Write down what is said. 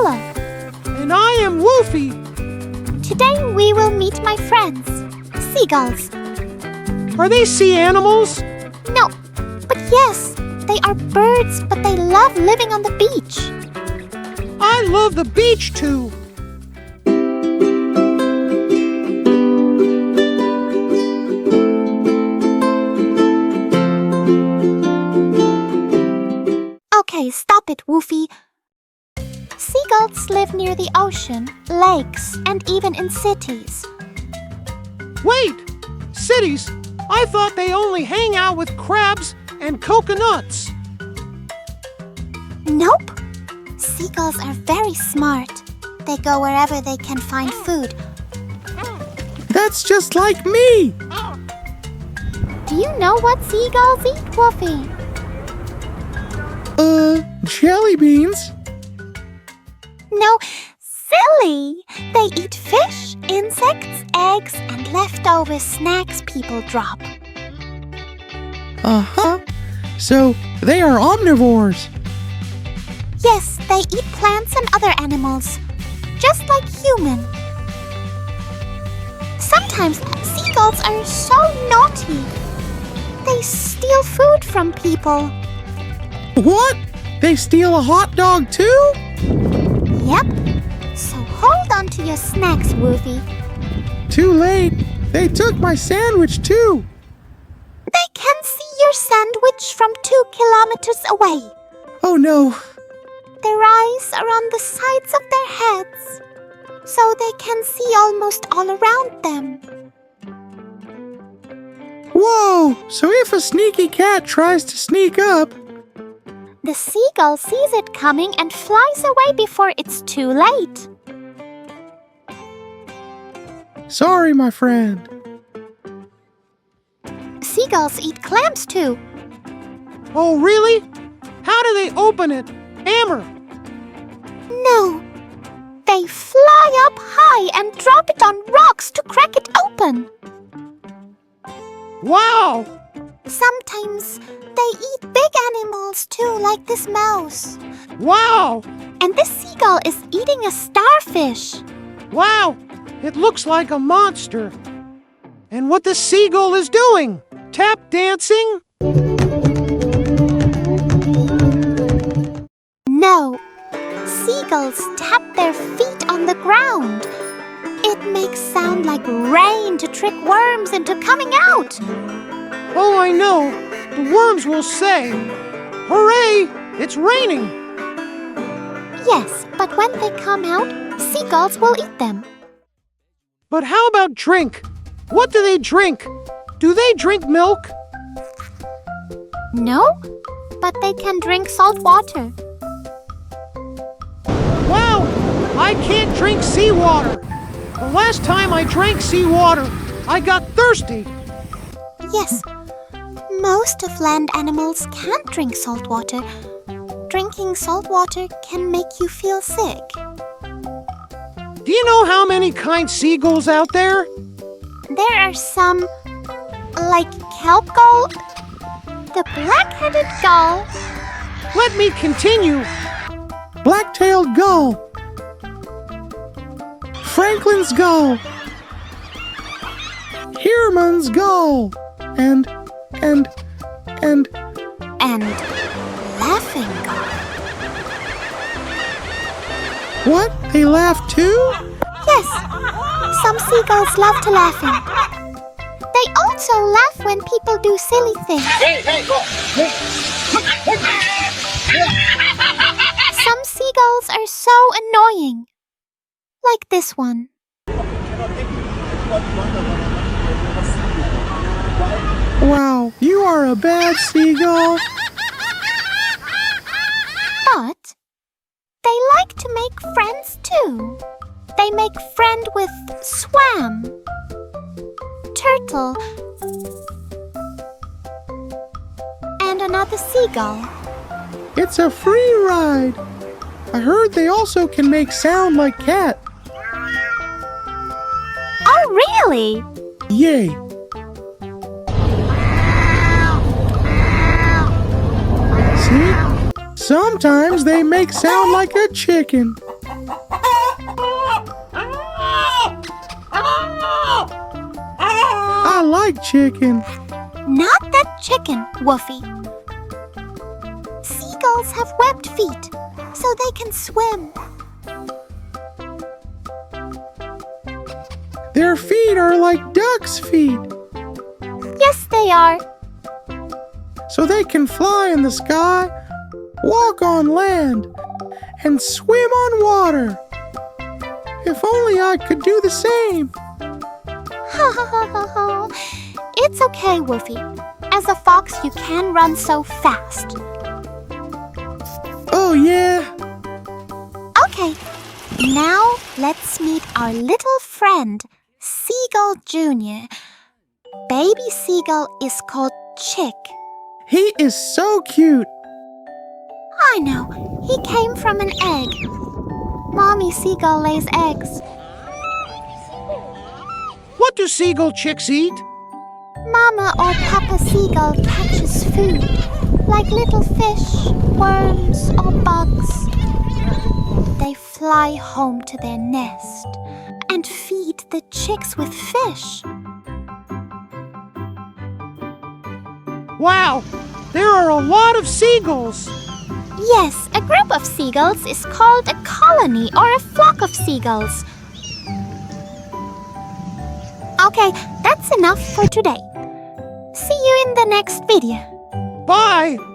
Bella. And I am Woofy. Today we will meet my friends, seagulls. Are they sea animals? No, but yes, they are birds, but they love living on the beach. I love the beach too. Okay, stop it, Woofy. Seagulls live near the ocean, lakes, and even in cities. Wait! Cities? I thought they only hang out with crabs and coconuts. Nope. Seagulls are very smart. They go wherever they can find food. That's just like me! Do you know what seagulls eat, Woofy? Jelly beans? No, silly! They eat fish, insects, eggs, and leftover snacks people drop. Uh-huh. So, they are omnivores. Yes, they eat plants and other animals, just like humans. Sometimes seagulls are so naughty. They steal food from people. What? They steal a hot dog too? Yep. So hold on to your snacks, Woofy. Too late. They took my sandwich too. They can see your sandwich from 2 kilometers away. Oh no. Their eyes are on the sides of their heads, so they can see almost all around them. Whoa! So if a sneaky cat tries to sneak up, The seagull sees it coming and flies away before it's too late. sorry, my friend. Seagulls eat clams too. Oh, really? How do they open it? Hammer. No. They fly up high and drop it on rocks to crack it open. Wow! Sometimes they eat big animals too, like this mouse. Wow! And this seagull is eating a starfish. Wow! It looks like a monster. And what the seagull is doing? Tap dancing? No. Seagulls tap their feet on the ground. It makes sound like rain to trick worms into coming out. Oh, I know. The worms will say, "Hooray! It's raining!" Yes, but when they come out, seagulls will eat them. But how about drink? What do they drink? Do they drink milk? No, but they can drink salt water. Wow! I can't drink seawater. The last time I drank seawater, I got thirsty. Yes, most of land animals can't drink salt water. Drinking salt water can make you feel sick. Do you know how many kind seagulls out there? There are some, like kelp gull, the black-headed gull. Let me continue. Black-tailed gull. Franklin's gull. Heerman's gull. And Laughing gull. what? They laugh too? Yes, some seagulls love to laughing. They also laugh when people do silly things. Some seagulls are so annoying. Like this one. Wow, you are a bad seagull. But they like to make friends too. They make friend with swam, turtle, and another seagull. It's a free ride. I heard they also can make sound like cat. Oh, really? Yay. See? Sometimes they make sound like a chicken. like chicken. Not that chicken, Woofie. Seagulls have webbed feet, so they can swim. Their feet are like ducks' feet, Yes, they are. so they can fly in the sky, walk on land, and swim on water. If only I could do the same. It's okay, Woofie. As a fox, you can run so fast. Oh, yeah. Okay, now let's meet our little friend, Seagull Jr. Baby Seagull is called Chick. He is so cute. I know, he came from an egg. Mommy Seagull lays eggs. What do seagull chicks eat? Mama or Papa Seagull catches food, like little fish, worms, or bugs. They fly home to their nest and feed the chicks with fish. Wow, there are a lot of seagulls. Yes, a group of seagulls is called a colony or a flock of seagulls. Okay, that's enough for today. See you in the next video. Bye!